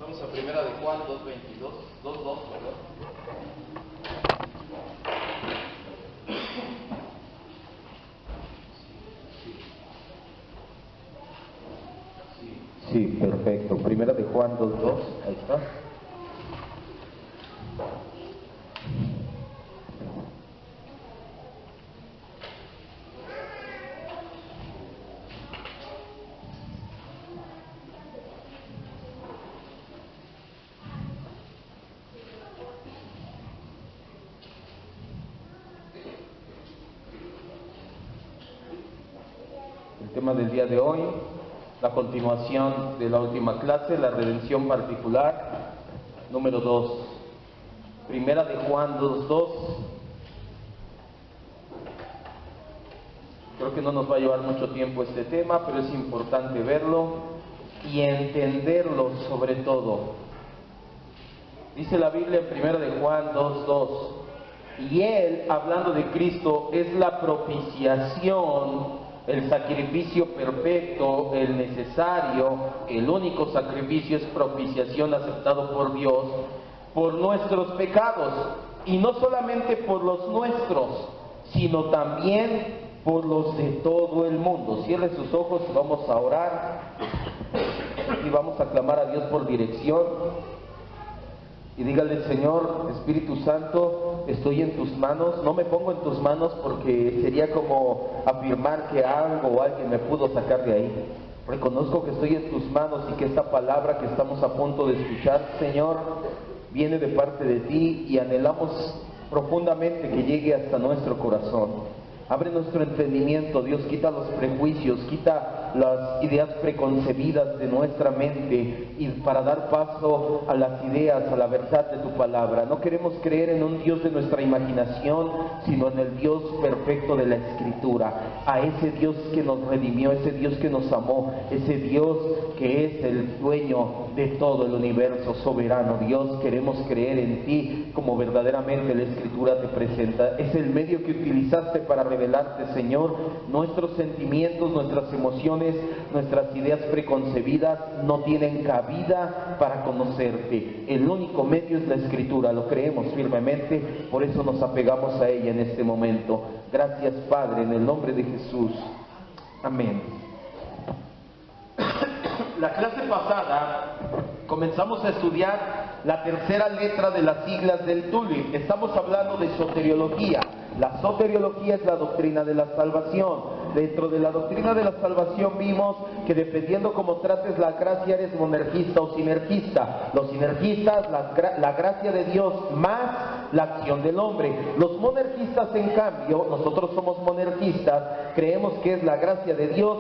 Vamos a primera de Juan 2:22, 2:2, perdón. Sí, perfecto. Primera de Juan 2:2, ahí está. El tema del día de hoy, la continuación de la última clase, la redención particular, número 2. Primera de Juan 2:2. Creo que no nos va a llevar mucho tiempo este tema, pero es importante verlo y entenderlo sobre todo. Dice la Biblia en Primera de Juan 2:2, y Él, hablando de Cristo, es la propiciación, el sacrificio perfecto, el necesario, el único sacrificio es propiciación aceptado por Dios por nuestros pecados, y no solamente por los nuestros, sino también por los de todo el mundo. Cierre sus ojos y vamos a orar y vamos a clamar a Dios por dirección. Y dígale: Señor, Espíritu Santo, estoy en tus manos. No me pongo en tus manos porque sería como afirmar que algo o alguien me pudo sacar de ahí. Reconozco que estoy en tus manos y que esta palabra que estamos a punto de escuchar, Señor, viene de parte de ti y anhelamos profundamente que llegue hasta nuestro corazón. Abre nuestro entendimiento, Dios, quita los prejuicios, quita las ideas preconcebidas de nuestra mente y para dar paso a las ideas, a la verdad de tu palabra. No queremos creer en un Dios de nuestra imaginación, sino en el Dios perfecto de la Escritura, a ese Dios que nos redimió, ese Dios que nos amó, ese Dios que es el dueño de todo el universo, soberano. Dios, queremos creer en ti como verdaderamente la Escritura te presenta. Es el medio que utilizaste para revelarte, Señor. Nuestros sentimientos, nuestras emociones, nuestras ideas preconcebidas no tienen cabida para conocerte. El único medio es la Escritura, lo creemos firmemente, por eso nos apegamos a ella en este momento. Gracias, Padre, en el nombre de Jesús. Amén. La clase pasada comenzamos a estudiar la tercera letra de las siglas del TULIP. Estamos hablando de soteriología. La soteriología es la doctrina de la salvación. Dentro de la doctrina de la salvación vimos que dependiendo cómo trates la gracia eres monergista o sinergista. Los sinergistas, la gracia de Dios más la acción del hombre. Los monergistas, en cambio, nosotros somos monergistas, creemos que es la gracia de Dios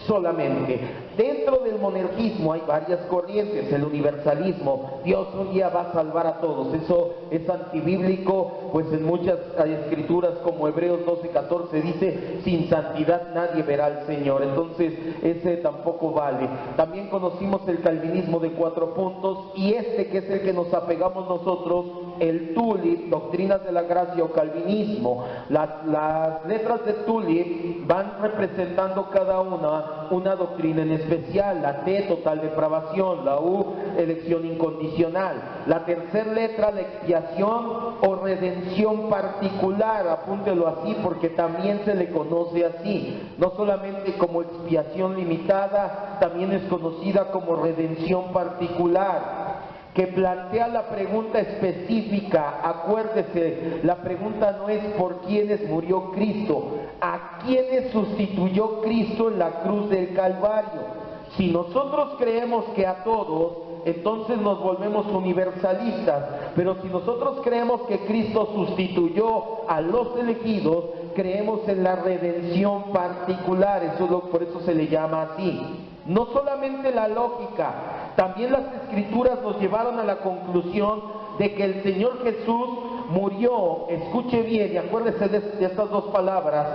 solamente. Dentro del monergismo hay varias corrientes. El universalismo, Dios un día va a salvar a todos. Eso es antibíblico, pues en muchas escrituras como Hebreos 12:14 dice: sin santidad nadie verá al Señor. Entonces ese tampoco vale. También conocimos el calvinismo de 4 puntos, y este que es el que nos apegamos nosotros, el TULIP, doctrinas de la gracia o calvinismo. Las letras de TULIP van representando cada una doctrina en especial. La T, total depravación; la U, elección incondicional; la tercera letra, la expiación o redención particular. Apúntelo así porque también se le conoce así, no solamente como expiación limitada, también es conocida como redención particular, que plantea la pregunta específica. Acuérdese, la pregunta no es por quiénes murió Cristo, a quiénes sustituyó Cristo en la cruz del Calvario. Si nosotros creemos que a todos, entonces nos volvemos universalistas, pero si nosotros creemos que Cristo sustituyó a los elegidos, creemos en la redención particular. Por eso se le llama así. No solamente la lógica, también las escrituras nos llevaron a la conclusión de que el Señor Jesús murió, escuche bien y acuérdese de estas dos palabras,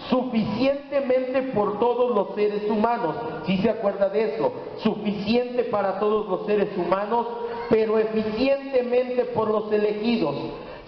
suficientemente por todos los seres humanos. ¿Sí se acuerda de eso? Suficiente para todos los seres humanos, pero eficientemente por los elegidos.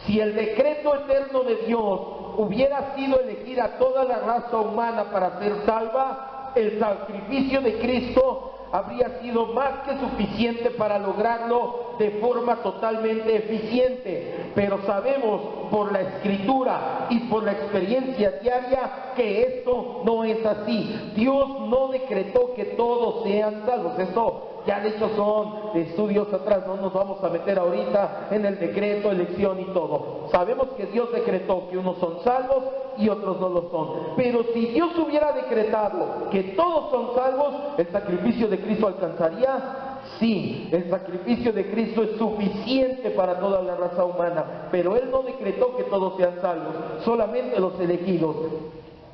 Si el decreto eterno de Dios hubiera sido elegir a toda la raza humana para ser salva, el sacrificio de Cristo habría sido más que suficiente para lograrlo de forma totalmente eficiente. Pero sabemos por la Escritura y por la experiencia diaria que esto no es así. Dios no decretó que todos sean salvos. Esto ya de hecho son estudios atrás, no nos vamos a meter ahorita en el decreto, elección y todo. Sabemos que Dios decretó que unos son salvos y otros no lo son. Pero si Dios hubiera decretado que todos son salvos, ¿el sacrificio de Cristo alcanzaría? Sí, el sacrificio de Cristo es suficiente para toda la raza humana, pero Él no decretó que todos sean salvos, solamente los elegidos.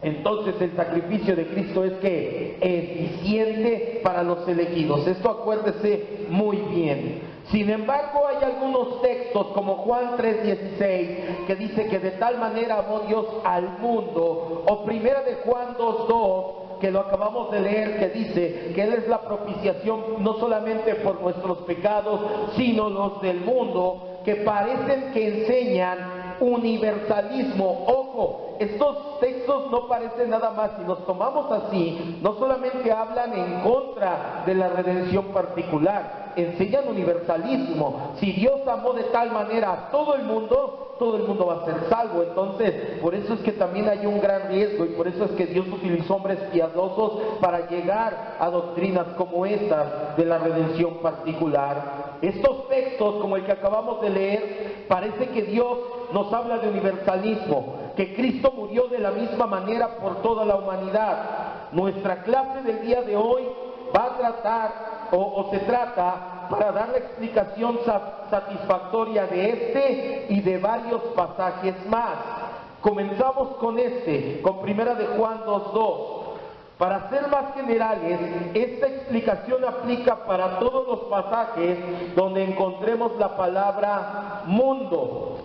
Entonces el sacrificio de Cristo es que eficiente para los elegidos. Esto acuérdese muy bien. Sin embargo, hay algunos textos como Juan 3:16 que dice que de tal manera amó Dios al mundo, o primera de Juan 2:2 que lo acabamos de leer, que dice que Él es la propiciación no solamente por nuestros pecados, sino los del mundo, que parecen que enseñan universalismo. Ojo, estos textos no parecen nada más, si los tomamos así, no solamente hablan en contra de la redención particular, enseñan universalismo. Si Dios amó de tal manera a todo el mundo va a ser salvo. Entonces, por eso es que también hay un gran riesgo, y por eso es que Dios utilizó hombres piadosos para llegar a doctrinas como estas de la redención particular. Estos textos, como el que acabamos de leer, parece que Dios nos habla de universalismo, que Cristo murió de la misma manera por toda la humanidad. Nuestra clase del día de hoy va a tratar, o se trata, para dar la explicación satisfactoria de este y de varios pasajes más. Comenzamos con con primera de Juan 2:2. Para ser más generales, esta explicación aplica para todos los pasajes donde encontremos la palabra mundo.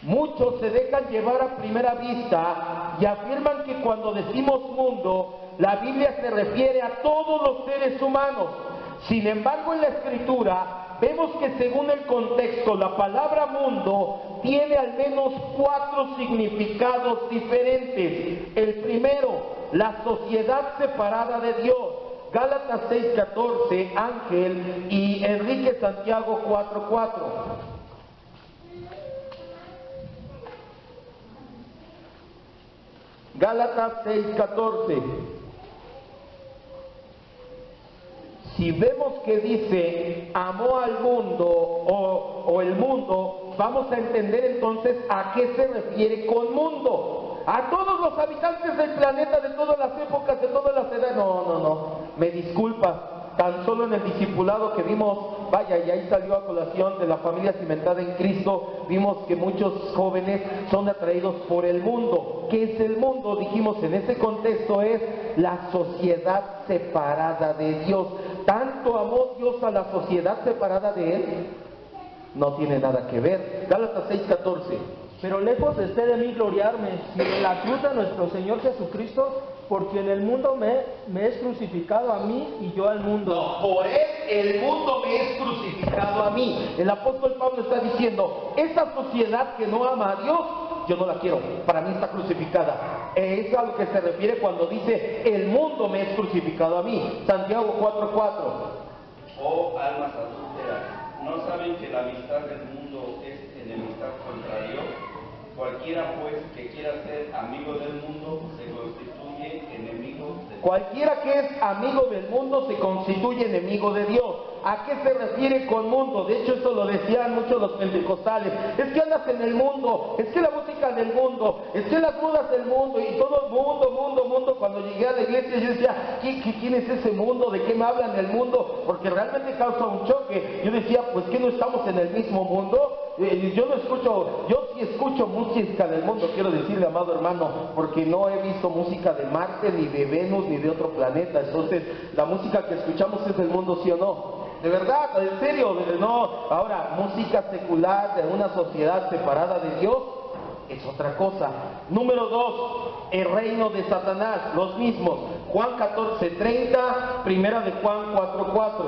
Muchos se dejan llevar a primera vista y afirman que cuando decimos mundo, la Biblia se refiere a todos los seres humanos. Sin embargo, en la Escritura vemos que según el contexto, la palabra mundo tiene al menos 4 significados diferentes. El primero, la sociedad separada de Dios. Gálatas 6:14, Ángel, y Enrique Santiago 4:4. Gálatas 6:14. Si vemos que dice amó al mundo o el mundo, vamos a entender entonces a qué se refiere con mundo. A todos los habitantes del planeta, de todas las épocas, de todas las edades. No, me disculpa. Tan solo en el discipulado que vimos, vaya, y ahí salió a colación de la familia cimentada en Cristo, vimos que muchos jóvenes son atraídos por el mundo. ¿Qué es el mundo? Dijimos en ese contexto es la sociedad separada de Dios. ¿Tanto amó Dios a la sociedad separada de Él? No tiene nada que ver. Gálatas 6:14. Pero lejos esté de mí gloriarme, sino en la cruz de nuestro Señor Jesucristo, porque en el mundo me es crucificado a mí y yo al mundo. No, por Él el mundo me es crucificado a mí. El apóstol Pablo está diciendo, esa sociedad que no ama a Dios, yo no la quiero, para mí está crucificada. Es a lo que se refiere cuando dice, el mundo me es crucificado a mí. Santiago 4:4. Oh almas adúlteras, ¿no saben que la amistad del mundo es enemistad contra Dios? Cualquiera pues que quiera ser amigo del mundo se constituye enemigo de Dios. Cualquiera que es amigo del mundo se constituye enemigo de Dios. ¿A qué se refiere con mundo? De hecho, eso lo decían muchos los pentecostales. Es que andas en el mundo, es que la música del mundo, es que las modas del mundo, y todo mundo. Cuando llegué a la iglesia yo decía, ¿quién es ese mundo? ¿De qué me hablan del mundo? Porque realmente causa un choque. Yo decía, pues que no estamos en el mismo mundo. Yo sí escucho música del mundo, quiero decirle, amado hermano, porque no he visto música de Marte, ni de Venus, ni de otro planeta. Entonces, la música que escuchamos es del mundo, ¿sí o no? De verdad, en serio, no. Ahora, música secular de una sociedad separada de Dios es otra cosa. Número 2, el reino de Satanás, los mismos. Juan 14:30, primera de Juan 4:4.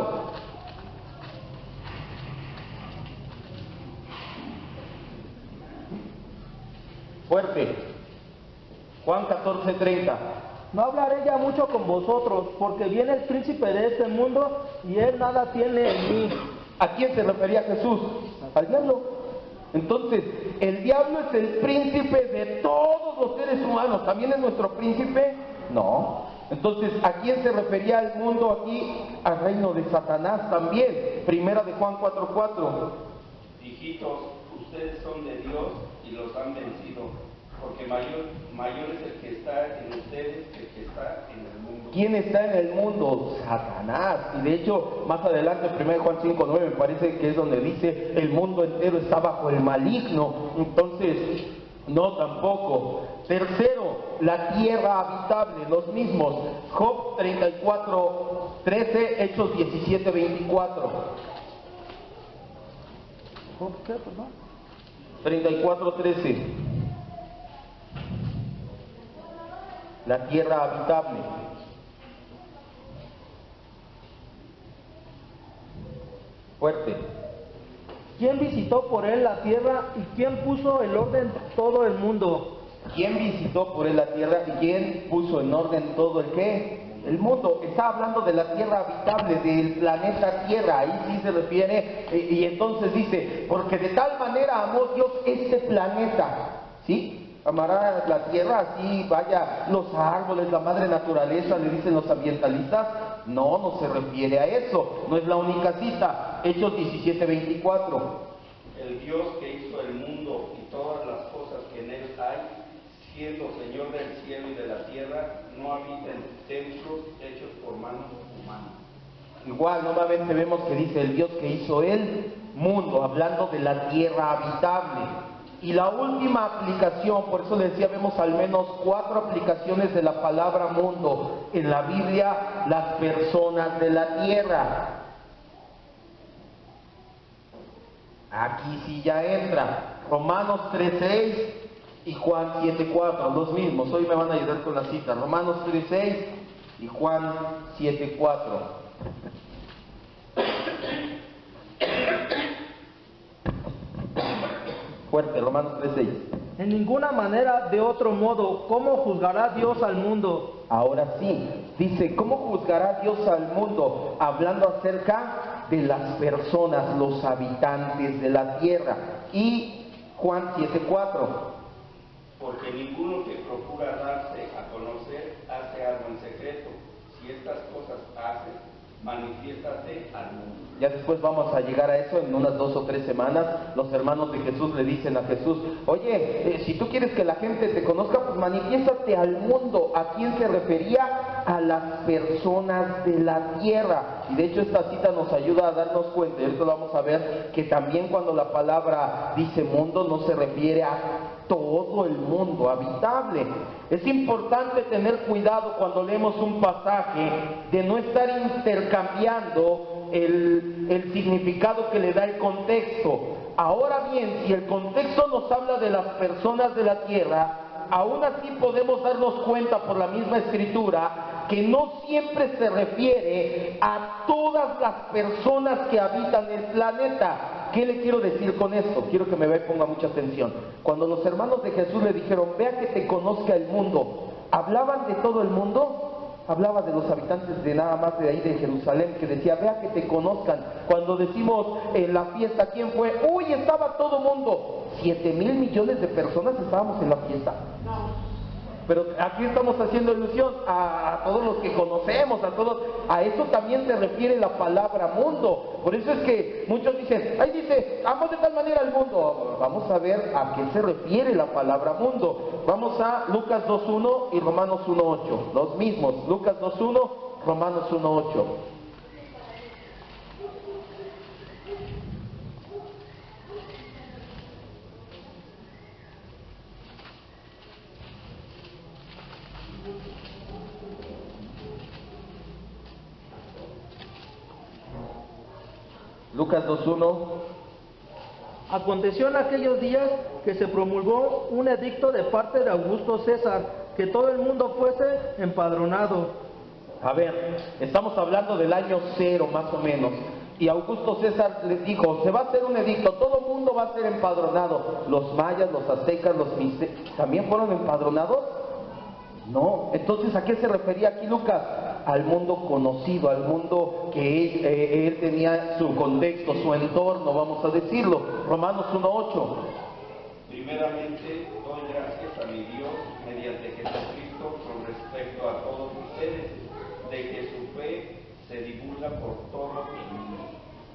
Fuerte. Juan 14:30. No hablaré ya mucho con vosotros, porque viene el príncipe de este mundo y él nada tiene en mí. ¿A quién se refería Jesús? Al diablo. Entonces, el diablo es el príncipe de todos los seres humanos. ¿También es nuestro príncipe? No. Entonces, ¿a quién se refería el mundo aquí? Al reino de Satanás también. Primera de Juan 4:4. Hijitos, ustedes son de Dios y los han vencido, porque mayor es el que está en ustedes que el que está en el mundo. ¿Quién está en el mundo? Satanás. Y de hecho, más adelante, 1 Juan 5:9, me parece que es donde dice, el mundo entero está bajo el maligno. Entonces, no tampoco. Tercero, la tierra habitable, los mismos. Job 34:13, Hechos 17:24. ¿Qué, perdón? 34:13. La tierra habitable. Fuerte. ¿Quién visitó por él la tierra y quién puso el orden en todo el mundo? ¿Quién visitó por él la tierra y quién puso en orden todo el qué? El mundo. Está hablando de la tierra habitable, del planeta Tierra. Ahí sí se refiere. Y entonces dice, porque de tal manera amó Dios este planeta. ¿Sí? Amará la tierra, así vaya los árboles, la madre naturaleza, le dicen los ambientalistas. No, no se refiere a eso. No es la única cita. Hechos 17:24. El Dios que hizo el mundo y todas las cosas que en él hay, siendo Señor del cielo y de la tierra, no habita en templos hechos por manos humanas. Igual, nuevamente vemos que dice el Dios que hizo el mundo, hablando de la tierra habitable. Y la última aplicación, por eso les decía, vemos al menos 4 aplicaciones de la palabra mundo en la Biblia, las personas de la tierra. Aquí sí ya entra Romanos 3:6 y Juan 7:4, los mismos. Hoy me van a ayudar con la cita. Romanos 3:6 y Juan 7:4. Fuerte, Romanos 3:6. En ninguna manera de otro modo, ¿cómo juzgará Dios al mundo? Ahora sí, dice, ¿cómo juzgará Dios al mundo? Hablando acerca de las personas, los habitantes de la tierra. Y Juan 7:4. Porque ninguno que procura darse a conocer hace algo en secreto. Si estas cosas haces, manifiéstate al mundo. Ya después vamos a llegar a eso en unas 2 o 3 semanas. Los hermanos de Jesús le dicen a Jesús, oye, si tú quieres que la gente te conozca, pues manifiéstate al mundo. ¿A quién se refería? A las personas de la tierra. Y de hecho esta cita nos ayuda a darnos cuenta, y esto lo vamos a ver, que también cuando la palabra dice mundo no se refiere a todo el mundo habitable. Es importante tener cuidado cuando leemos un pasaje de no estar intercambiando el significado que le da el contexto. Ahora bien, si el contexto nos habla de las personas de la tierra, aún así podemos darnos cuenta por la misma escritura que no siempre se refiere a todas las personas que habitan el planeta. ¿Qué le quiero decir con esto? Quiero que me vea y ponga mucha atención. Cuando los hermanos de Jesús le dijeron, vea que te conozca el mundo, ¿hablaban de todo el mundo? Hablaba de los habitantes de nada más de ahí de Jerusalén, que decía, vea que te conozcan. Cuando decimos en la fiesta, ¿quién fue? ¡Uy, estaba todo mundo! 7,000 millones de personas estábamos en la fiesta. Pero aquí estamos haciendo ilusión a todos los que conocemos, a todos. A eso también se refiere la palabra mundo. Por eso es que muchos dicen, ahí dice, amo de tal manera al mundo. Vamos a ver a qué se refiere la palabra mundo. Vamos a Lucas 2:1 y Romanos 1:8. Los mismos, Lucas 2:1, Romanos 1:8. Lucas 2:1. Aconteció en aquellos días que se promulgó un edicto de parte de Augusto César, que todo el mundo fuese empadronado. A ver, estamos hablando del año 0 más o menos. Y Augusto César les dijo, se va a hacer un edicto, todo el mundo va a ser empadronado. Los mayas, los aztecas, los mixtecas, ¿también fueron empadronados? No, entonces ¿a qué se refería aquí Lucas? Al mundo conocido, al mundo que él tenía su contexto, su entorno, vamos a decirlo. Romanos 1:8. Primeramente, doy gracias a mi Dios mediante Jesucristo con respecto a todos ustedes, de que su fe se divulga por todo el mundo.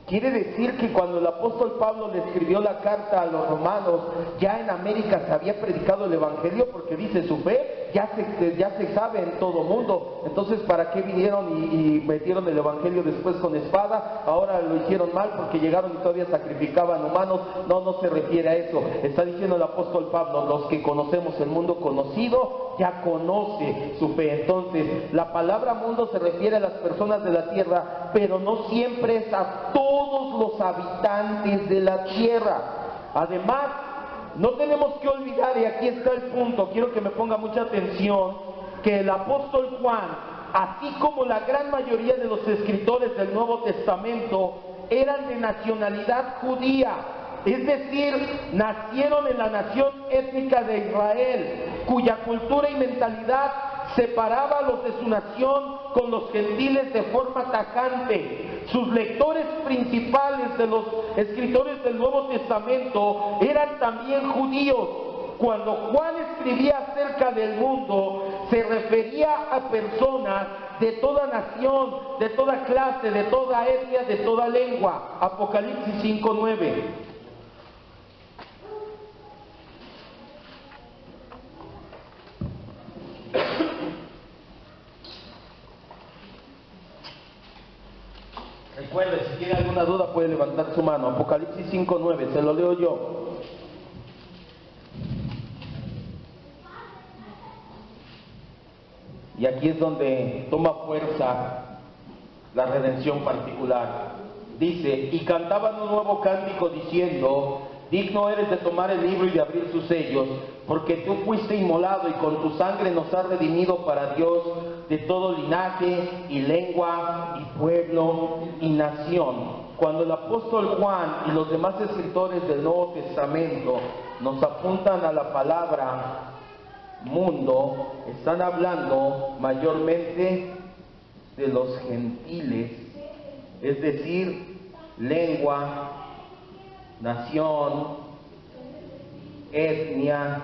Quiere decir que cuando el apóstol Pablo le escribió la carta a los romanos, ya en América se había predicado el evangelio, porque dice su fe ya se sabe en todo mundo. Entonces, ¿para qué vinieron y metieron el evangelio después con espada? Ahora lo hicieron mal porque llegaron y todavía sacrificaban humanos. No se refiere a eso. Está diciendo el apóstol Pablo, los que conocemos el mundo conocido ya conoce su fe. Entonces, la palabra mundo se refiere a las personas de la tierra, pero no siempre es a todos los habitantes de la tierra. Además, no tenemos que olvidar, y aquí está el punto, quiero que me ponga mucha atención, que el apóstol Juan, así como la gran mayoría de los escritores del Nuevo Testamento, eran de nacionalidad judía, es decir, nacieron en la nación étnica de Israel, cuya cultura y mentalidad separaba a los de su nación con los gentiles de forma tajante. Sus lectores principales de los escritores del Nuevo Testamento eran también judíos. Cuando Juan escribía acerca del mundo, se refería a personas de toda nación, de toda clase, de toda etnia, de toda lengua. Apocalipsis 5:9. Recuerde, si tiene alguna duda puede levantar su mano. Apocalipsis 5:9, se lo leo yo. Y aquí es donde toma fuerza la redención particular. Dice, y cantaban un nuevo cántico diciendo, digno eres de tomar el libro y de abrir sus sellos, porque tú fuiste inmolado y con tu sangre nos has redimido para Dios de todo linaje y lengua y pueblo y nación. Cuando el apóstol Juan y los demás escritores del Nuevo Testamento nos apuntan a la palabra mundo, están hablando mayormente de los gentiles, es decir, lengua, nación, etnia,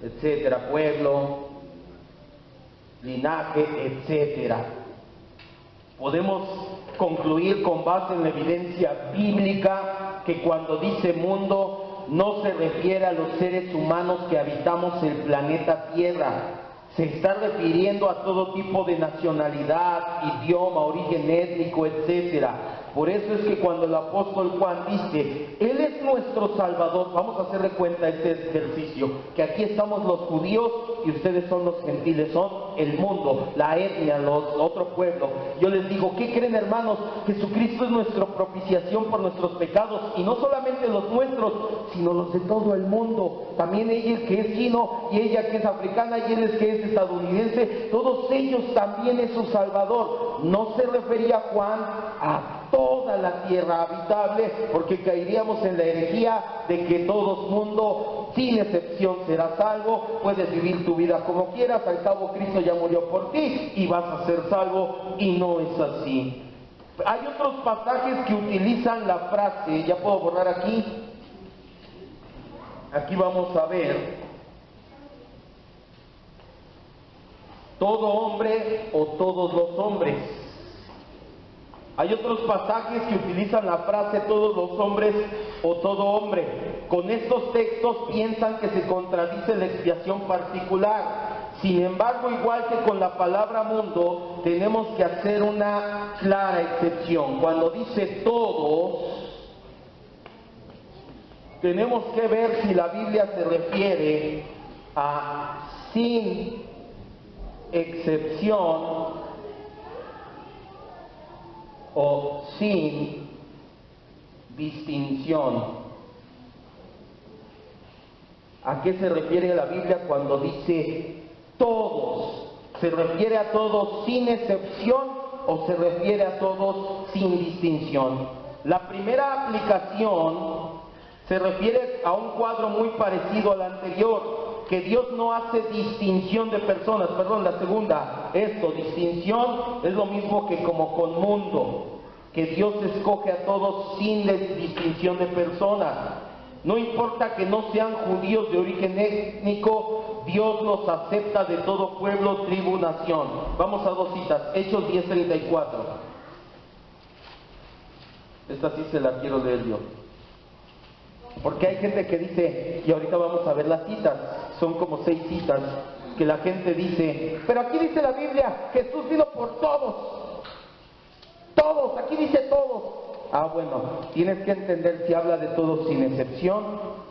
etcétera, pueblo, linaje, etcétera. Podemos concluir con base en la evidencia bíblica que cuando dice mundo no se refiere a los seres humanos que habitamos el planeta Tierra. Se está refiriendo a todo tipo de nacionalidad, idioma, origen étnico, etcétera. Por eso es que cuando el apóstol Juan dice, Él es nuestro Salvador, vamos a hacerle cuenta este ejercicio, que aquí estamos los judíos y ustedes son los gentiles, son el mundo, la etnia, otro pueblo. Yo les digo, ¿qué creen, hermanos? Jesucristo es nuestra propiciación por nuestros pecados, y no solamente los nuestros, sino los de todo el mundo. También ella que es chino, y ella que es africana, y él que es estadounidense, todos ellos también es su Salvador. No se refería Juan a toda la tierra habitable, porque caeríamos en la herejía de que todo mundo, sin excepción, será salvo. Puedes vivir tu vida como quieras, al cabo Cristo ya murió por ti y vas a ser salvo, y no es así. Hay otros pasajes que utilizan la frase, ya puedo borrar aquí vamos a ver, todo hombre o todos los hombres. Hay otros pasajes que utilizan la frase todos los hombres o todo hombre. Con estos textos piensan que se contradice la expiación particular. Sin embargo, igual que con la palabra mundo, tenemos que hacer una clara excepción. Cuando dice todos, tenemos que ver si la Biblia se refiere a sin excepción o sin distinción. ¿A qué se refiere la Biblia cuando dice todos? ¿Se refiere a todos sin excepción o se refiere a todos sin distinción? La primera aplicación se refiere a un cuadro muy parecido al anterior. que Dios no hace distinción de personas. Perdón, la segunda, distinción es lo mismo que como con mundo, que Dios escoge a todos sin distinción de personas. No importa que no sean judíos de origen étnico, Dios los acepta de todo pueblo, tribu, nación. Vamos a dos citas, Hechos 10:34. Esta sí se la quiero leer yo. Porque hay gente que dice, y ahorita vamos a ver las citas, son como 6 citas, que la gente dice, pero aquí dice la Biblia, Jesús vino por todos. Todos, aquí dice todos. Ah, bueno, tienes que entender si habla de todos sin excepción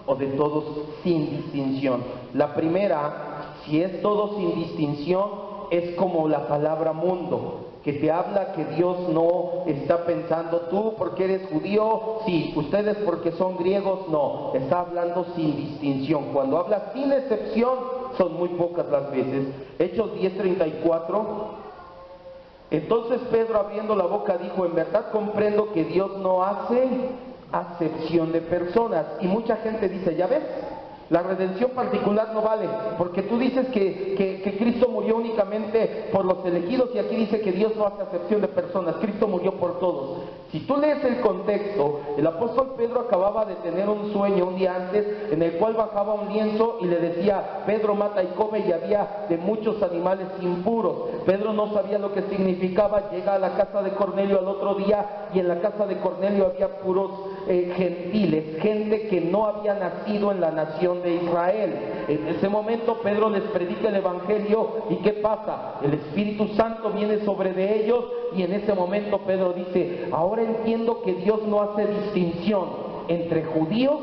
o de todos sin distinción. La primera, si es todos sin distinción, es como la palabra mundo, que te habla que Dios no está pensando tú porque eres judío, sí, ustedes porque son griegos, no, está hablando sin distinción. Cuando habla sin excepción, son muy pocas las veces. Hechos 10:34. Entonces Pedro, abriendo la boca, dijo, en verdad comprendo que Dios no hace acepción de personas. Y mucha gente dice, ¿ya ves? La redención particular no vale, porque tú dices que Cristo murió únicamente por los elegidos y aquí dice que Dios no hace acepción de personas, Cristo murió por todos. Si tú lees el contexto, el apóstol Pedro acababa de tener un sueño un día antes en el cual bajaba un lienzo y le decía, Pedro mata y come, y había de muchos animales impuros. Pedro no sabía lo que significaba, llega a la casa de Cornelio al otro día y en la casa de Cornelio había puros gentiles, gente que no había nacido en la nación de Israel. En ese momento Pedro les predica el evangelio y ¿qué pasa? El Espíritu Santo viene sobre de ellos y en ese momento Pedro dice, ahora entiendo que Dios no hace distinción entre judíos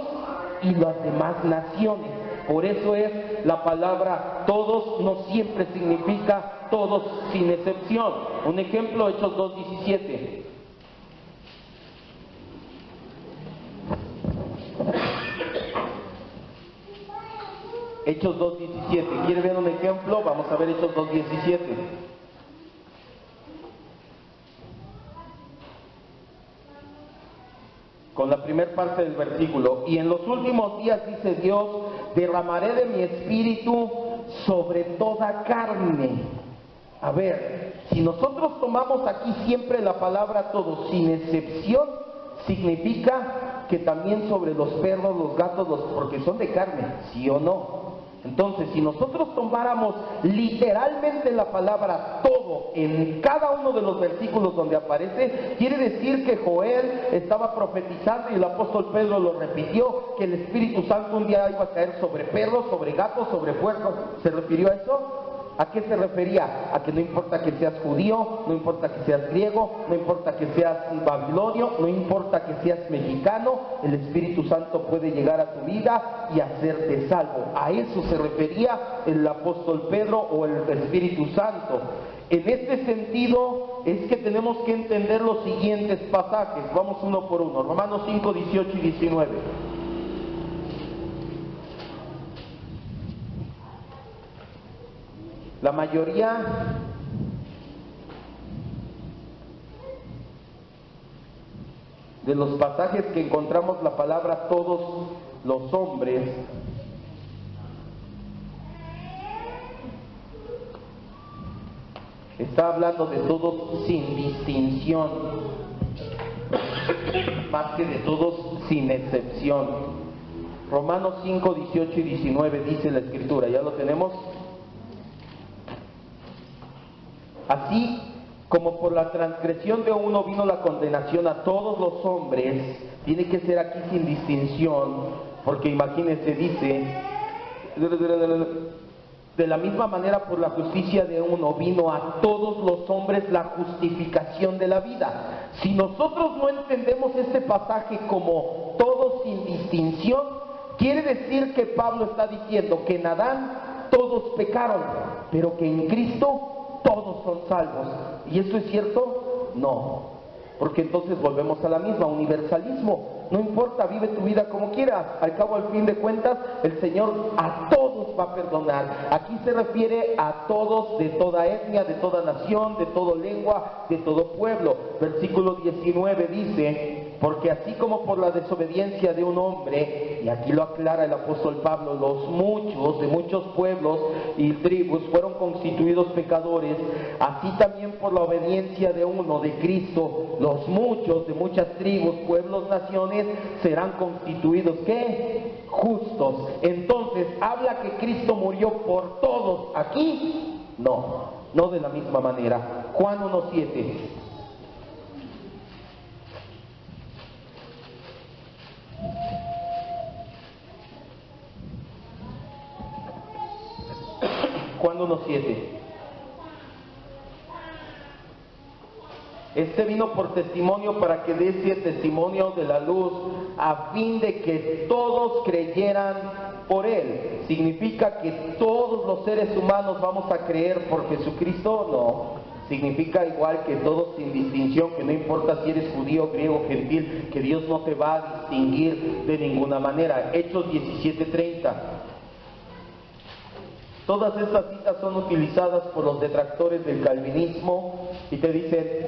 y las demás naciones. Por eso es la palabra todos no siempre significa todos sin excepción. Un ejemplo, Hechos 2:17. Hechos 2:17. ¿Quiere ver un ejemplo? Vamos a ver Hechos 2:17. Con la primera parte del versículo. Y en los últimos días, dice Dios, derramaré de mi espíritu sobre toda carne. A ver, si nosotros tomamos aquí siempre la palabra todo sin excepción, significa que también sobre los perros, los gatos, porque son de carne, ¿sí o no? Entonces, si nosotros tomáramos literalmente la palabra todo en cada uno de los versículos donde aparece, quiere decir que Joel estaba profetizando y el apóstol Pedro lo repitió, que el Espíritu Santo un día iba a caer sobre perros, sobre gatos, sobre puercos. ¿Se refirió a eso? ¿A qué se refería? A que no importa que seas judío, no importa que seas griego, no importa que seas babilonio, no importa que seas mexicano, el Espíritu Santo puede llegar a tu vida y hacerte salvo. A eso se refería el apóstol Pedro o el Espíritu Santo. En este sentido es que tenemos que entender los siguientes pasajes. Vamos uno por uno. Romanos 5, 18 y 19. La mayoría de los pasajes que encontramos la palabra todos los hombres está hablando de todos sin distinción, más que de todos sin excepción. Romanos 5, 18 y 19 dice la Escritura, ¿ya lo tenemos? Así como por la transgresión de uno vino la condenación a todos los hombres, tiene que ser aquí sin distinción, porque imagínense, dice, de la misma manera por la justicia de uno vino a todos los hombres la justificación de la vida. Si nosotros no entendemos este pasaje como todos sin distinción, quiere decir que Pablo está diciendo que en Adán todos pecaron, pero que en Cristo todos son salvos. ¿Y esto es cierto? No, porque entonces volvemos a la misma, universalismo. No importa, vive tu vida como quieras. Al cabo, al fin de cuentas, el Señor a todos va a perdonar. Aquí se refiere a todos, de toda etnia, de toda nación, de toda lengua, de todo pueblo. Versículo 19 dice: porque así como por la desobediencia de un hombre, y aquí lo aclara el apóstol Pablo, los muchos de muchos pueblos y tribus fueron constituidos pecadores, así también por la obediencia de uno, de Cristo, los muchos de muchas tribus, pueblos, naciones serán constituidos ¿qué? Justos. Entonces, ¿habla que Cristo murió por todos aquí? No de la misma manera. Juan 1:7. Juan 1:7. Este vino por testimonio para que diese testimonio de la luz, a fin de que todos creyeran por él. ¿Significa que todos los seres humanos vamos a creer por Jesucristo? No. Significa igual que todos sin distinción, que no importa si eres judío, griego, gentil, que Dios no te va a distinguir de ninguna manera. Hechos 17:30. Todas estas citas son utilizadas por los detractores del calvinismo y te dicen: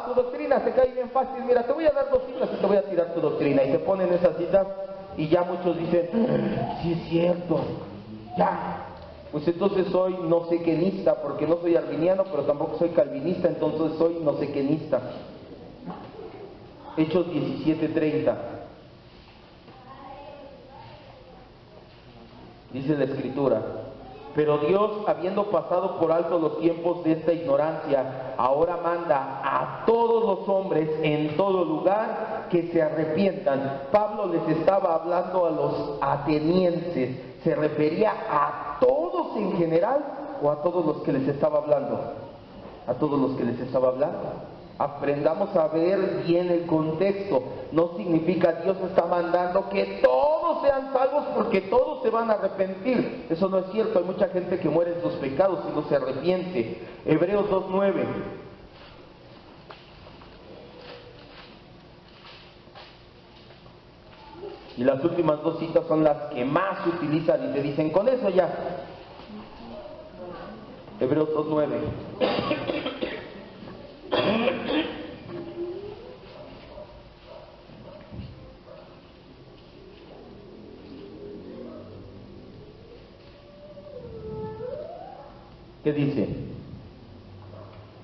tu doctrina se cae bien fácil, mira, te voy a dar 2 citas y te voy a tirar tu doctrina. Y te ponen esas citas y ya muchos dicen: sí es cierto, ya. Pues entonces soy no sé quenista, porque no soy arminiano, pero tampoco soy calvinista, entonces soy no sé quenista. Hechos 17:30. Dice la Escritura: pero Dios, habiendo pasado por alto los tiempos de esta ignorancia, ahora manda a todos los hombres en todo lugar que se arrepientan. Pablo les estaba hablando a los atenienses. ¿Se refería a todos en general o a todos los que les estaba hablando? A todos los que les estaba hablando. Aprendamos a ver bien el contexto. No significa Dios está mandando que todos sean salvos porque todos se van a arrepentir. Eso no es cierto. Hay mucha gente que muere en sus pecados y no se arrepiente. Hebreos 2:9. Y las últimas 2 citas son las que más se utilizan y te dicen: con eso ya. Hebreos 2:9. ¿Qué dice?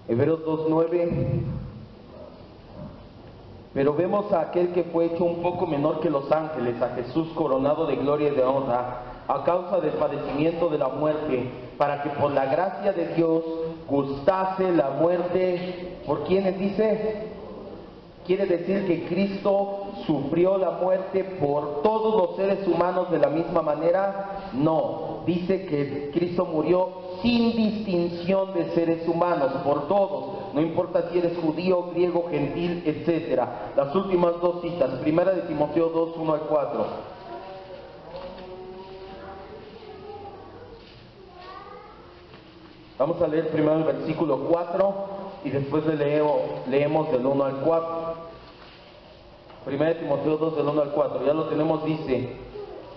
Hebreos 2:9. Pero vemos a aquel que fue hecho un poco menor que los ángeles, a Jesús coronado de gloria y de honra, a causa del padecimiento de la muerte, para que por la gracia de Dios gustase la muerte. ¿Por quiénes dice? ¿Quiere decir que Cristo sufrió la muerte por todos los seres humanos de la misma manera? No, dice que Cristo murió sin distinción de seres humanos, por todos, no importa si eres judío, griego, gentil, etcétera. Las últimas 2 citas, primera de Timoteo 2, 1-4. Vamos a leer primero el versículo 4 y después leemos del 1 al 4. Primera de Timoteo 2, del 1 al 4, ya lo tenemos, dice: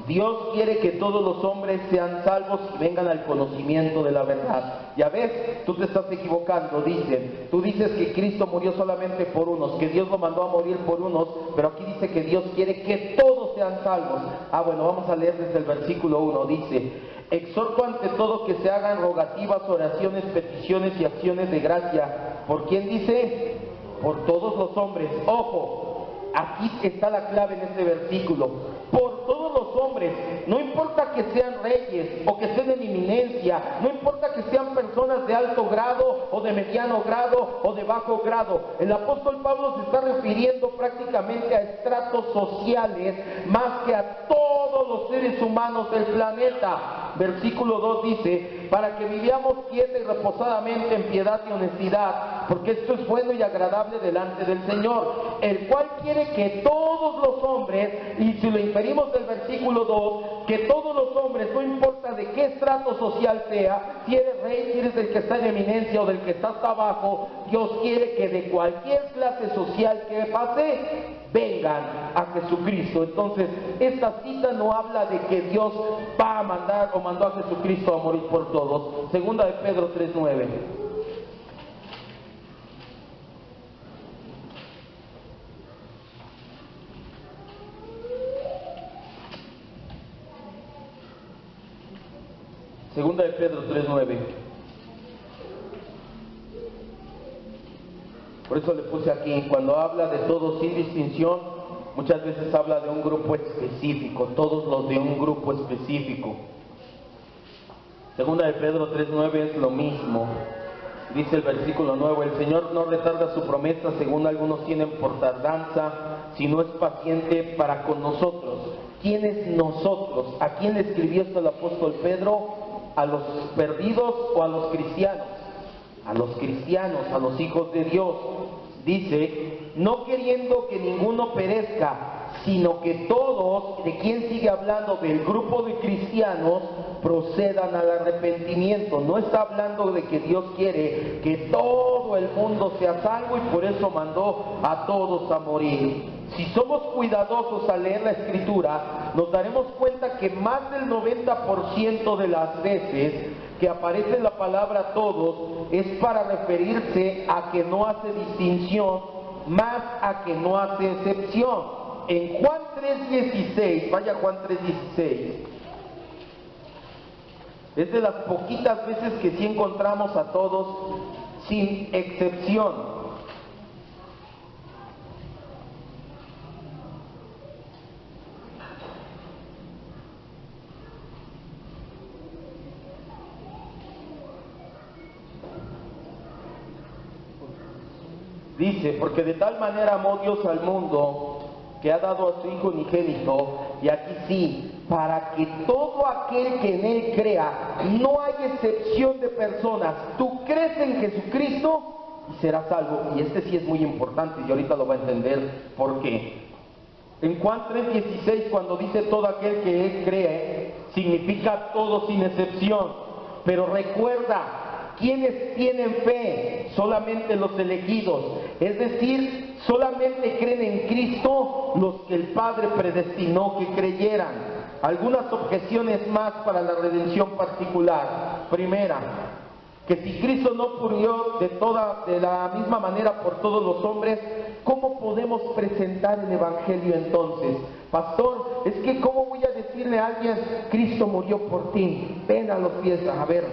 Dios quiere que todos los hombres sean salvos y vengan al conocimiento de la verdad. Ya ves, tú te estás equivocando, dicen. Tú dices que Cristo murió solamente por unos, que Dios lo mandó a morir por unos, pero aquí dice que Dios quiere que todos sean salvos. Bueno, vamos a leer desde el versículo 1, dice: exhorto ante todo que se hagan rogativas, oraciones, peticiones y acciones de gracia. ¿Por quién dice? Por todos los hombres. Ojo, aquí está la clave en este versículo. Por todos los hombres, no importa que sean reyes o que estén en eminencia, no importa que sean personas de alto grado o de mediano grado o de bajo grado. El apóstol Pablo se está refiriendo prácticamente a estratos sociales más que a todos los seres humanos del planeta. Versículo 2 dice: para que vivamos quieta y reposadamente en piedad y honestidad, porque esto es bueno y agradable delante del Señor, el cual quiere que todos los hombres, y si lo inferimos del versículo 2, que todos los hombres, no importa de qué estrato social sea, si eres rey, si eres del que está en eminencia o del que está hasta abajo, Dios quiere que de cualquier clase social que pase, vengan a Jesucristo. Entonces, esta cita no habla de que Dios va a mandar o mandó a Jesucristo a morir por todos. Segunda de Pedro 3:9. Segunda de Pedro 3:9. Por eso le puse aquí, cuando habla de todos sin distinción, muchas veces habla de un grupo específico, todos los de un grupo específico. Segunda de Pedro 3:9 es lo mismo. Dice el versículo 9, el Señor no retarda su promesa, según algunos tienen por tardanza, sino es paciente para con nosotros. ¿Quiénes nosotros? ¿A quién le escribió esto el apóstol Pedro? ¿A los perdidos o a los cristianos? A los cristianos, a los hijos de Dios. Dice, no queriendo que ninguno perezca, sino que todos, ¿de quién sigue hablando? Del grupo de cristianos, procedan al arrepentimiento. No está hablando de que Dios quiere que todo el mundo sea salvo y por eso mandó a todos a morir. Si somos cuidadosos al leer la Escritura, nos daremos cuenta que más del 90% de las veces que aparece la palabra todos es para referirse a que no hace distinción, más a que no hace excepción. En Juan 3:16, vaya Juan 3:16, es de las poquitas veces que sí encontramos a todos sin excepción. Dice, porque de tal manera amó Dios al mundo, que ha dado a su Hijo unigénito, y aquí sí, para que todo aquel que en Él crea, no hay excepción de personas. Tú crees en Jesucristo y serás salvo. Y este sí es muy importante, y ahorita lo va a entender por qué. En Juan 3:16, cuando dice todo aquel que Él cree, significa todo sin excepción. Pero recuerda, ¿quiénes tienen fe? Solamente los elegidos. Es decir, solamente creen en Cristo los que el Padre predestinó que creyeran. Algunas objeciones más para la redención particular. Primera, que si Cristo no murió de la misma manera por todos los hombres, ¿cómo podemos presentar el Evangelio entonces? Pastor, es que ¿cómo voy a decirle a alguien, Cristo murió por ti? Ven a los pies. A ver,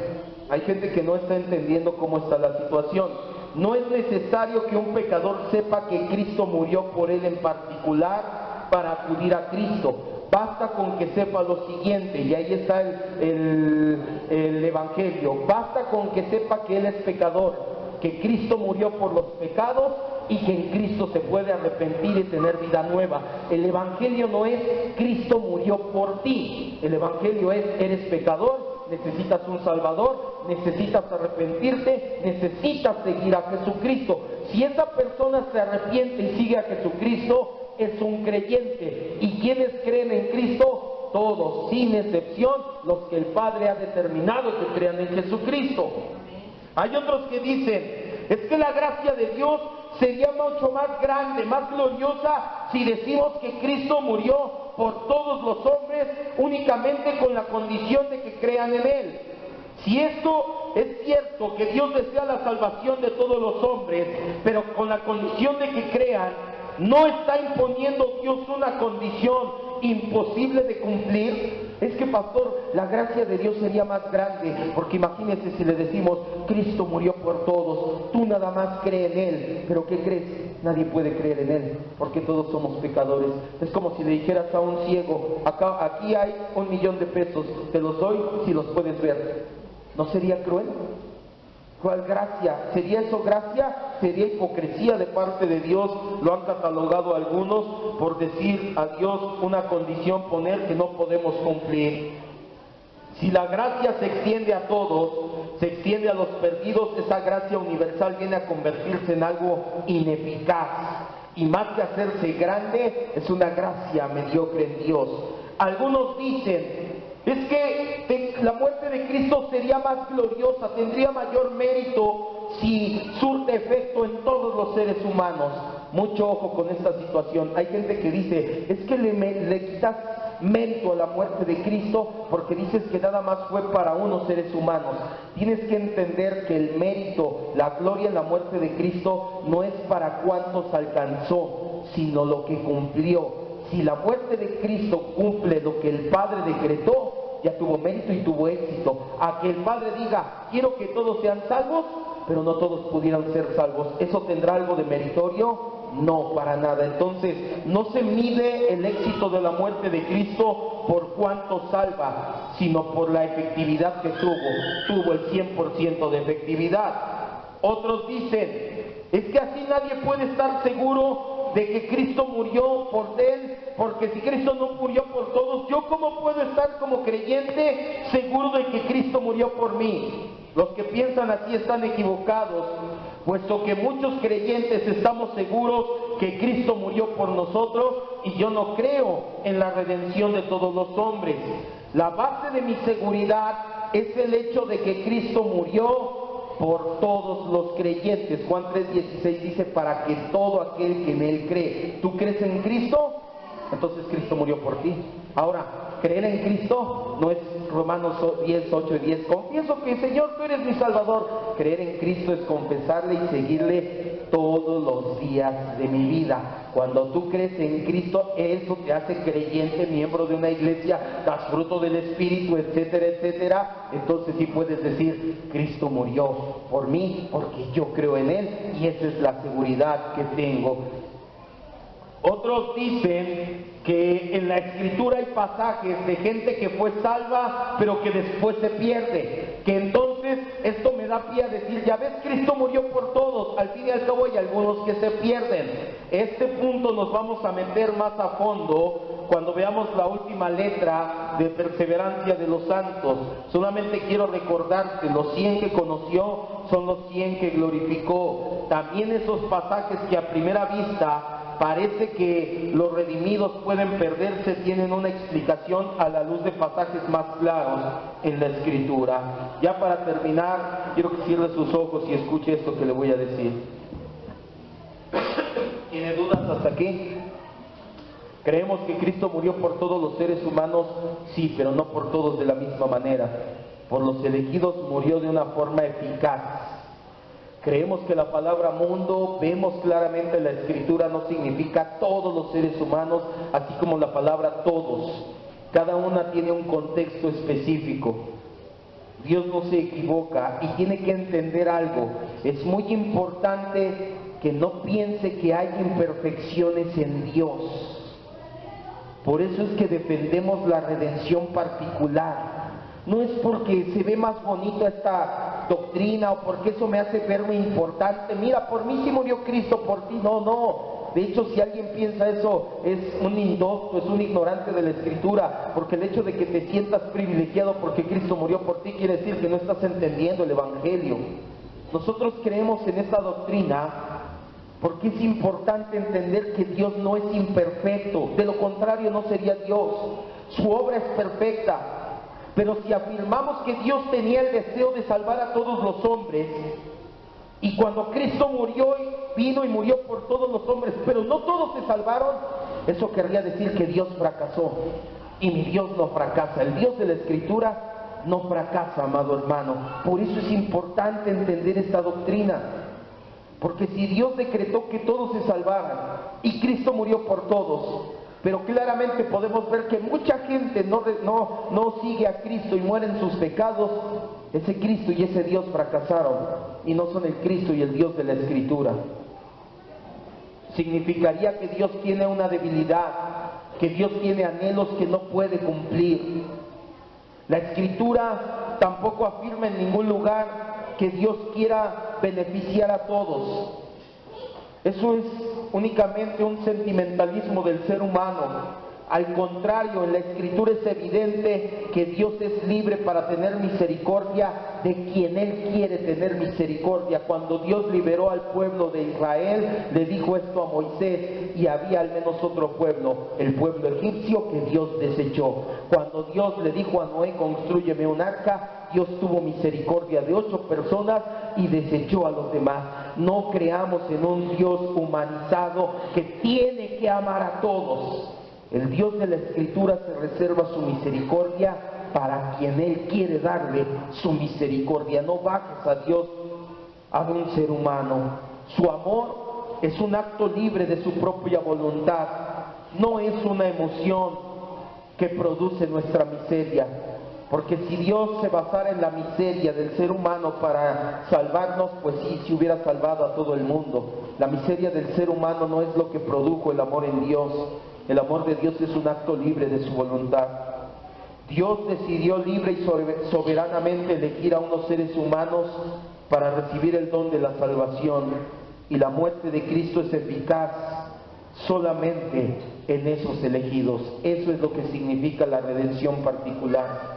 hay gente que no está entendiendo cómo está la situación. No es necesario que un pecador sepa que Cristo murió por él en particular para acudir a Cristo. Basta con que sepa lo siguiente, y ahí está el Evangelio. Basta con que sepa que él es pecador, que Cristo murió por los pecados y que en Cristo se puede arrepentir y tener vida nueva. El Evangelio no es Cristo murió por ti. El Evangelio es, eres pecador, necesitas un Salvador, necesitas arrepentirte, necesitas seguir a Jesucristo. Si esa persona se arrepiente y sigue a Jesucristo, es un creyente. ¿Y quienes creen en Cristo? Todos, sin excepción, los que el Padre ha determinado que crean en Jesucristo. Hay otros que dicen, es que la gracia de Dios sería mucho más grande, más gloriosa, si decimos que Cristo murió por todos los hombres únicamente con la condición de que crean en Él. Si esto es cierto, que Dios desea la salvación de todos los hombres, pero con la condición de que crean, ¿no está imponiendo Dios una condición imposible de cumplir? Es que, pastor, la gracia de Dios sería más grande, porque imagínese si le decimos, Cristo murió por todos, tú nada más cree en Él. ¿Pero qué crees? Nadie puede creer en Él, porque todos somos pecadores. Es como si le dijeras a un ciego, aquí hay $1,000,000 de pesos, te los doy si los puedes ver. ¿No sería cruel? ¿Cuál gracia? ¿Sería eso gracia? ¿Sería hipocresía de parte de Dios? Lo han catalogado algunos por decir a Dios una condición, poner que no podemos cumplir. Si la gracia se extiende a todos, se extiende a los perdidos, esa gracia universal viene a convertirse en algo ineficaz. Y más que hacerse grande, es una gracia mediocre en Dios. Algunos dicen, Es que la muerte de Cristo sería más gloriosa, tendría mayor mérito si surte efecto en todos los seres humanos. Mucho ojo con esta situación. Hay gente que dice, es que le quitas mérito a la muerte de Cristo porque dices que nada más fue para unos seres humanos. Tienes que entender que el mérito, la gloria en la muerte de Cristo no es para cuántos alcanzó, sino lo que cumplió. Si la muerte de Cristo cumple lo que el Padre decretó, ya tuvo mérito y tuvo éxito. A que el Padre diga, quiero que todos sean salvos, pero no todos pudieran ser salvos, ¿eso tendrá algo de meritorio? No, para nada. Entonces, no se mide el éxito de la muerte de Cristo por cuánto salva, sino por la efectividad que tuvo el 100% de efectividad. Otros dicen, es que así nadie puede estar seguro de que Cristo murió por él, porque si Cristo no murió por todos, ¿yo cómo puedo estar como creyente seguro de que Cristo murió por mí? Los que piensan así están equivocados, puesto que muchos creyentes estamos seguros que Cristo murió por nosotros y yo no creo en la redención de todos los hombres. La base de mi seguridad es el hecho de que Cristo murió por todos los creyentes. Juan 3:16 dice, para que todo aquel que en Él cree. ¿Tú crees en Cristo? Entonces Cristo murió por ti. Ahora, creer en Cristo no es Romanos 10:8-10. Confieso que Señor, tú eres mi Salvador. Creer en Cristo es confesarle y seguirle todos los días de mi vida. Cuando tú crees en Cristo, eso te hace creyente, miembro de una iglesia, das fruto del Espíritu, etcétera, etcétera. Entonces sí puedes decir, Cristo murió por mí porque yo creo en Él y esa es la seguridad que tengo. Otros dicen que en la Escritura hay pasajes de gente que fue salva, pero que después se pierde. Que entonces esto me da pie a decir, ya ves, Cristo murió por todos. Al fin y al cabo hay algunos que se pierden. Este punto nos vamos a meter más a fondo cuando veamos la última letra de perseverancia de los santos. Solamente quiero recordarte, los 100 que conoció son los 100 que glorificó. También esos pasajes que a primera vista parece que los redimidos pueden perderse, tienen una explicación a la luz de pasajes más claros en la Escritura. Ya para terminar, quiero que cierre sus ojos y escuche esto que le voy a decir. ¿Tiene dudas hasta aquí? ¿Creemos que Cristo murió por todos los seres humanos? Sí, pero no por todos de la misma manera. Por los elegidos murió de una forma eficaz. Creemos que la palabra mundo, vemos claramente en la Escritura, no significa todos los seres humanos, así como la palabra todos. Cada una tiene un contexto específico. Dios no se equivoca y tiene que entender algo. Es muy importante que no piense que hay imperfecciones en Dios. Por eso es que defendemos la redención particular. No es porque se ve más bonito esta doctrina o porque eso me hace verme importante. Mira, por mí sí murió Cristo, por ti no. De hecho, si alguien piensa eso, es un indocto, es un ignorante de la Escritura, porque el hecho de que te sientas privilegiado porque Cristo murió por ti quiere decir que no estás entendiendo el Evangelio. Nosotros creemos en esta doctrina porque es importante entender que Dios no es imperfecto, de lo contrario no sería Dios. Su obra es perfecta. Pero si afirmamos que Dios tenía el deseo de salvar a todos los hombres, y cuando Cristo murió, vino y murió por todos los hombres, pero no todos se salvaron, eso querría decir que Dios fracasó. Y mi Dios no fracasa. El Dios de la Escritura no fracasa, amado hermano. Por eso es importante entender esta doctrina. Porque si Dios decretó que todos se salvaran, y Cristo murió por todos, pero claramente podemos ver que mucha gente no sigue a Cristo y muere en sus pecados, ese Cristo y ese Dios fracasaron y no son el Cristo y el Dios de la Escritura. Significaría que Dios tiene una debilidad, que Dios tiene anhelos que no puede cumplir. La Escritura tampoco afirma en ningún lugar que Dios quiera beneficiar a todos. Eso es únicamente un sentimentalismo del ser humano. Al contrario, en la Escritura es evidente que Dios es libre para tener misericordia de quien Él quiere tener misericordia. Cuando Dios liberó al pueblo de Israel, le dijo esto a Moisés, y había al menos otro pueblo, el pueblo egipcio, que Dios desechó. Cuando Dios le dijo a Noé, constrúyeme un arca, Dios tuvo misericordia de 8 personas y desechó a los demás. No creamos en un Dios humanizado que tiene que amar a todos. El Dios de la Escritura se reserva su misericordia para quien Él quiere darle su misericordia. No bajes a Dios a un ser humano. Su amor es un acto libre de su propia voluntad. No es una emoción que produce nuestra miseria. Porque si Dios se basara en la miseria del ser humano para salvarnos, pues sí, se hubiera salvado a todo el mundo. La miseria del ser humano no es lo que produjo el amor en Dios. El amor de Dios es un acto libre de su voluntad. Dios decidió libre y soberanamente elegir a unos seres humanos para recibir el don de la salvación. Y la muerte de Cristo es eficaz solamente en esos elegidos. Eso es lo que significa la redención particular.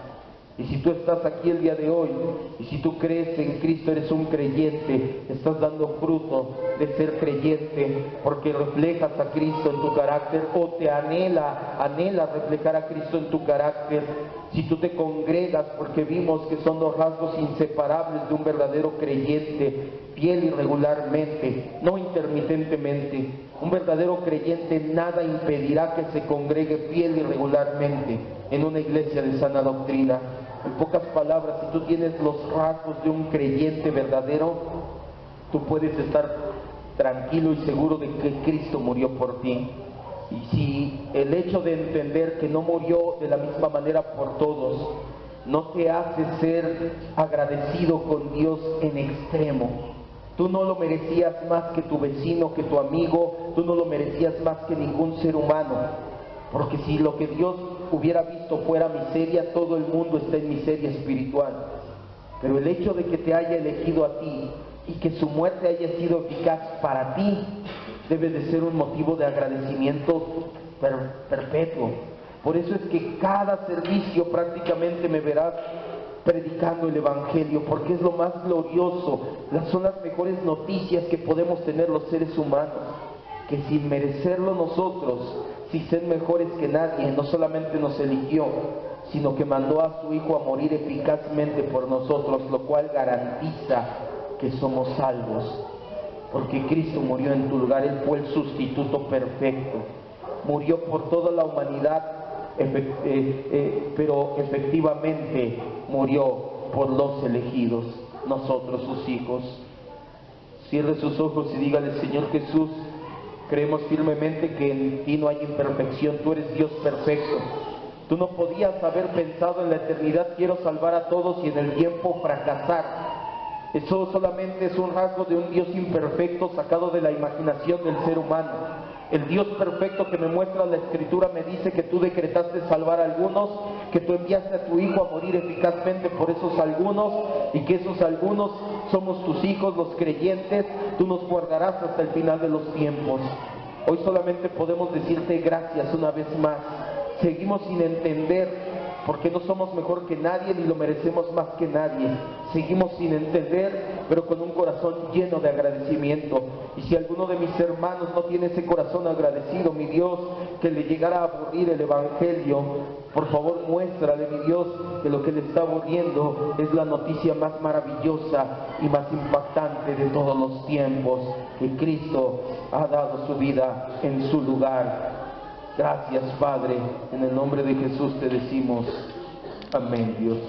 Y si tú estás aquí el día de hoy, y si tú crees en Cristo, eres un creyente, estás dando fruto de ser creyente, porque reflejas a Cristo en tu carácter, o te anhela reflejar a Cristo en tu carácter. Si tú te congregas, porque vimos que son los rasgos inseparables de un verdadero creyente, fiel y regularmente, no intermitentemente. Un verdadero creyente nada impedirá que se congregue fiel y regularmente en una iglesia de sana doctrina. En pocas palabras, si tú tienes los rasgos de un creyente verdadero, tú puedes estar tranquilo y seguro de que Cristo murió por ti. Y si el hecho de entender que no murió de la misma manera por todos no te hace ser agradecido con Dios en extremo, tú no lo merecías más que tu vecino, que tu amigo, tú no lo merecías más que ningún ser humano, porque si lo que Dios hubiera visto fuera miseria, todo el mundo está en miseria espiritual. Pero el hecho de que te haya elegido a ti y que su muerte haya sido eficaz para ti, debe de ser un motivo de agradecimiento perpetuo. Por eso es que cada servicio prácticamente me verás predicando el Evangelio, porque es lo más glorioso, son las mejores noticias que podemos tener los seres humanos, que sin merecerlo nosotros, sin ser mejores que nadie, no solamente nos eligió, sino que mandó a su Hijo a morir eficazmente por nosotros, lo cual garantiza que somos salvos, porque Cristo murió en tu lugar. Él fue el sustituto perfecto, murió por toda la humanidad, pero efectivamente murió por los elegidos, nosotros sus hijos. Cierre sus ojos y dígale: Señor Jesús, creemos firmemente que en ti no hay imperfección, tú eres Dios perfecto. Tú no podías haber pensado en la eternidad, quiero salvar a todos, y en el tiempo fracasar. Eso solamente es un rasgo de un Dios imperfecto sacado de la imaginación del ser humano. El Dios perfecto que me muestra la Escritura me dice que tú decretaste salvar a algunos, que tú enviaste a tu Hijo a morir eficazmente por esos algunos, y que esos algunos somos tus hijos, los creyentes. Tú nos guardarás hasta el final de los tiempos. Hoy solamente podemos decirte gracias una vez más. Seguimos sin entender, porque no somos mejor que nadie ni lo merecemos más que nadie. Seguimos sin entender, pero con un corazón lleno de agradecimiento. Y si alguno de mis hermanos no tiene ese corazón agradecido, mi Dios, que le llegara a aburrir el Evangelio, por favor muéstrale, mi Dios, que lo que le está aburriendo es la noticia más maravillosa y más impactante de todos los tiempos, que Cristo ha dado su vida en su lugar. Gracias, Padre, en el nombre de Jesús te decimos amén, Dios.